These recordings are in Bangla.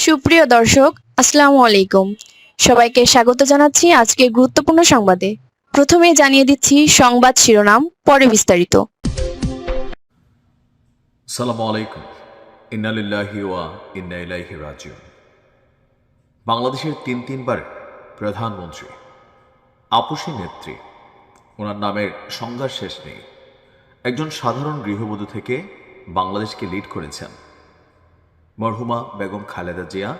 সুপ্রিয় দর্শক, আসসালামু আলাইকুম। সবাইকে স্বাগত জানাচ্ছি আজকের গুরুত্বপূর্ণ সংবাদে। প্রথমেই জানিয়ে দিচ্ছি সংবাদ শিরোনাম, পরে বিস্তারিত। সালামু আলাইকুম। ইন্না লিল্লাহি ওয়া ইন্না ইলাইহি রাজিউন। বাংলাদেশের তিনবার প্রধানমন্ত্রী, আপসী নেত্রী, ওনার নামের সংজ্ঞার শেষ নেই। একজন সাধারণ গৃহবধূ থেকে বাংলাদেশকে লিড করেছেন মরহুমা বেগম খালেদা জিয়া।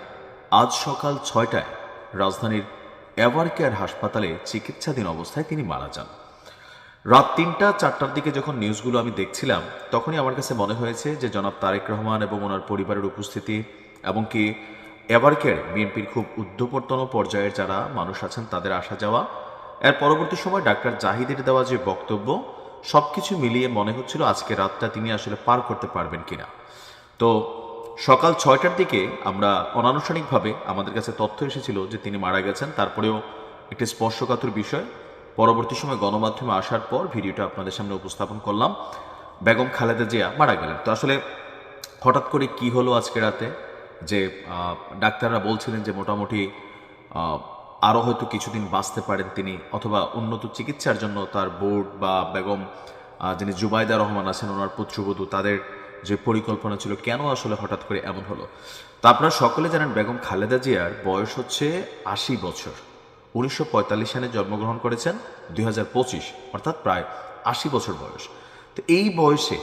আজ সকাল 6টায় রাজধানীর এভারকেয়ার হাসপাতালে চিকিৎসাধীন অবস্থায় তিনি মারা যান। রাত 3টা-4টার দিকে যখন নিউজগুলো আমি দেখছিলাম, তখনই আমার কাছে মনে হয়েছে যে জনাব তারেক রহমান এবং ওনার পরিবারের উপস্থিতি, এমনকি এভারকেয়ার বিএনপির খুব ঊর্ধ্বতন পর্যায়ের যারা মানুষ আছেন তাদের আসা যাওয়া, এর পরবর্তী সময় ডাক্তার জাহিদের দেওয়া যে বক্তব্য, সবকিছু মিলিয়ে মনে হচ্ছিল আজকে রাতটা তিনি আসলে পার করতে পারবেন কিনা। তো সকাল 6টার দিকে আমরা অনানুষ্ঠানিকভাবে আমাদের কাছে তথ্য এসেছিল যে তিনি মারা গেছেন। তারপরেও একটি স্পর্শকাতর বিষয়, পরবর্তী সময় গণমাধ্যমে আসার পর ভিডিওটা আপনাদের সামনে উপস্থাপন করলাম। বেগম খালেদা জিয়া মারা গেলেন। তো আসলে হঠাৎ করে কি হলো আজকে রাতে, যে ডাক্তাররা বলছিলেন যে মোটামুটি আরও হয়তো কিছুদিন বাঁচতে পারেন তিনি, অথবা উন্নত চিকিৎসার জন্য তার বোর্ড বা বেগম যিনি জুবাইদা রহমান আছেন ওনার পুত্রবধূ, তাদের যে পরিকল্পনা ছিল, কেন আসলে হঠাৎ করে এমন হলো। তো আপনারা সকলে জানেন বেগম খালেদা জিয়ার বয়স হচ্ছে 80 বছর। 1945 সালে জন্মগ্রহণ করেছেন, 2025 অর্থাৎ প্রায় 80 বছর বয়স। তো এই বয়সে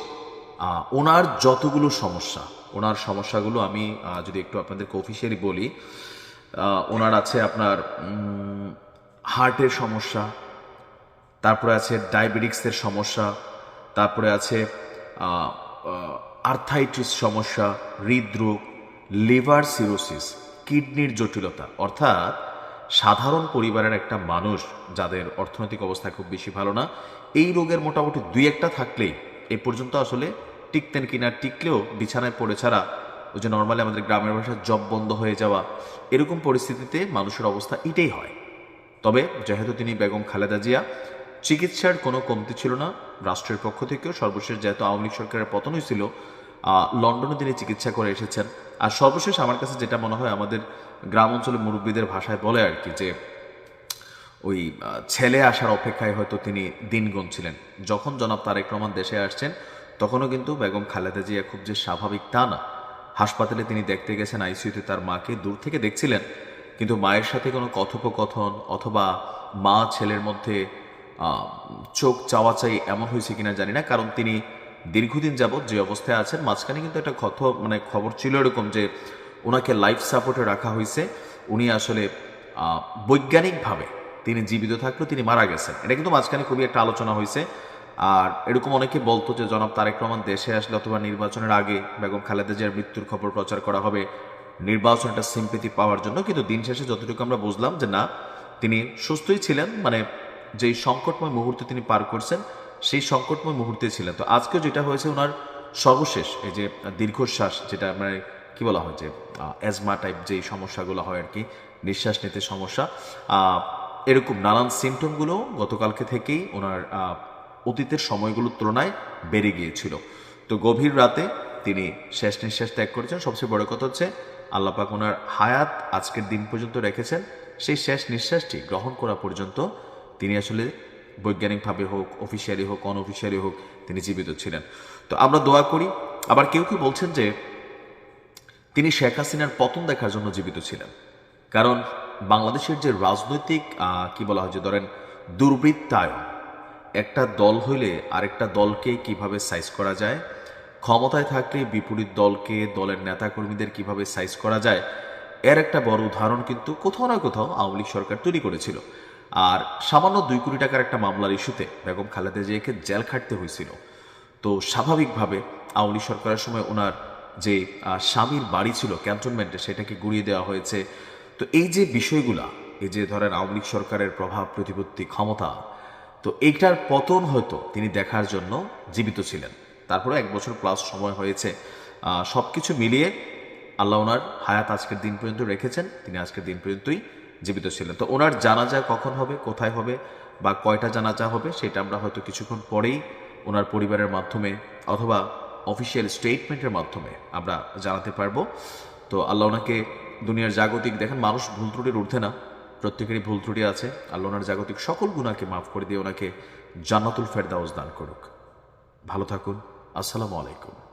ওনার যতগুলো সমস্যা, ওনার সমস্যাগুলো আমি যদি একটু আপনাদেরকে অফিসিয়ালি বলি, ওনার আছে আপনার হার্টের সমস্যা, তারপরে আছে ডায়াবেটিক্সের সমস্যা, তারপরে আছে আর্থাইটিস সমস্যা, হৃদরোগ, লিভার সিরোসিস, কিডনির জটিলতা। অর্থাৎ সাধারণ পরিবারের একটা মানুষ যাদের অর্থনৈতিক অবস্থা খুব বেশি ভালো না, এই রোগের মোটামুটি 2-1টা থাকলেই এ পর্যন্ত আসলে টিকতেন কিনা, টিকলেও বিছানায় পড়ে ছাড়া, ওই যে নর্মালি আমাদের গ্রামের ভাষায় জব বন্ধ হয়ে যাওয়া, এরকম পরিস্থিতিতে মানুষের অবস্থা এটাই হয়। তবে যেহেতু তিনি বেগম খালেদা জিয়া, চিকিৎসার কোনো কমতি ছিল না রাষ্ট্রের পক্ষ থেকেও। সর্বশেষ যেহেতু আওয়ামী লীগ সরকারের পতন হয়েছিল, লন্ডনে তিনি চিকিৎসা করে এসেছেন। আর সর্বশেষ আমার কাছে যেটা মনে হয়, আমাদের গ্রাম অঞ্চলের মুরব্বীদের ভাষায় বলে আর কি, যে ওই ছেলে আসার অপেক্ষায় হয়তো তিনি দিন গুনছিলেন। যখন জনাব তারেক রহমান দেশে আসছেন, তখনও কিন্তু বেগম খালেদা জিয়া খুব যে স্বাভাবিক তা না। হাসপাতালে তিনি দেখতে গেছেন, আইসিইউতে তার মাকে দূর থেকে দেখছিলেন, কিন্তু মায়ের সাথে কোনো কথোপকথন অথবা মা ছেলের মধ্যে চোখ চাওয়াচাই এমন হয়েছে কিনা জানি না, কারণ তিনি দীর্ঘদিন যাবৎ যে অবস্থায় আছেন, মাঝখানে কিন্তু একটা খবর ছিল এরকম যে ওনাকে লাইফ সাপোর্টে রাখা হয়েছে। উনি আসলে বৈজ্ঞানিকভাবে তিনি জীবিত থাকলেও তিনি মারা গেছেন, এটা কিন্তু মাঝখানে খুবই একটা আলোচনা হয়েছে। আর এরকম অনেকে বলতো যে জনাব তারেক রহমান দেশে আসলে অথবা নির্বাচনের আগে বেগম খালেদা জিয়ার মৃত্যুর খবর প্রচার করা হবে নির্বাচনটা সিম্পেথি পাওয়ার জন্য। কিন্তু দিন শেষে যতটুকু আমরা বুঝলাম যে না, তিনি সুস্থই ছিলেন, মানে যেই সংকটময় মুহূর্তে তিনি পার করছেন সেই সংকটময় মুহূর্তে ছিলেন। তো আজকেও যেটা হয়েছে, ওনার সর্বশেষ এই যে দীর্ঘশ্বাস, যেটা মানে কি বলা হয় যে অ্যাজমা টাইপ যেই সমস্যাগুলো হয় আর কি, নিঃশ্বাস নিতে সমস্যা, এরকম নানান সিমটমগুলো গতকালকে থেকেই ওনার অতীতের সময়গুলোর তুলনায় বেড়ে গিয়েছিল। তো গভীর রাতে তিনি শেষ নিঃশ্বাস ত্যাগ করেছেন। সবচেয়ে বড় কথা হচ্ছে আল্লাহ পাক ওনার হায়াত আজকের দিন পর্যন্ত রেখেছেন, সেই শেষ নিঃশ্বাসটি গ্রহণ করা পর্যন্ত তিনি আসলে বৈজ্ঞানিকভাবে হোক, অফিসিয়ালি হোক, অনঅফিসিয়ালি হোক, তিনি জীবিত ছিলেন। তো আমরা দোয়া করি। আবার কেউ কেউ বলছেন যে তিনি শেখ হাসিনার পতন দেখার জন্য জীবিত ছিলেন, কারণ বাংলাদেশের যে রাজনৈতিক কি বলা হয় যে ধরেন দুর্বৃত্তায়ন, একটা দল হইলে আরেকটা দলকে কিভাবে সাইজ করা যায়, ক্ষমতায় থাকলে বিপরীত দলকে, দলের নেতাকর্মীদের কিভাবে সাইজ করা যায়, এর একটা বড় উদাহরণ কিন্তু কোথাও না কোথাও আওয়ামী লীগ সরকার তৈরি করেছিল। আর সামান্য 2 কোটি টাকার একটা মামলার ইস্যুতে বেগম খালেদা জিয়াকে জেল খাটতে হয়েছিল। তো স্বাভাবিকভাবে আওয়ামী লীগ সরকারের সময় ওনার যে স্বামীর বাড়ি ছিল ক্যান্টনমেন্টে, সেটাকে গুড়িয়ে দেওয়া হয়েছে। তো এই যে বিষয়গুলা, এই যে ধরেন আওয়ামী লীগ সরকারের প্রভাব প্রতিপত্তি ক্ষমতা, তো এইটার পতন হয়তো তিনি দেখার জন্য জীবিত ছিলেন। তারপরে 1 বছর প্লাস সময় হয়েছে। সব কিছু মিলিয়ে আল্লাহ ওনার হায়াত আজকের দিন পর্যন্ত রেখেছেন, তিনি আজকের দিন পর্যন্তই জীবিত ছিলেন। তো ওনার জানাজা কখন হবে, কোথায় হবে, বা কয়টা জানাজা হবে, সেটা আমরা হয়তো কিছুক্ষণ পরেই ওনার পরিবারের মাধ্যমে অথবা অফিসিয়াল স্টেটমেন্টের মাধ্যমে আমরা জানাতে পারবো। তো আল্লাহ ওনাকে দুনিয়ার জাগতিক, দেখেন মানুষ ভুল ত্রুটির ঊর্ধ্বে না, প্রত্যেকেরই ভুল ত্রুটি আছে। আল্লাহ ওনার জাগতিক সকল গুনাহকে মাফ করে দিয়ে ওনাকে জান্নাতুল ফেরদাউস দান করুক। ভালো থাকুন। আসসালামু আলাইকুম।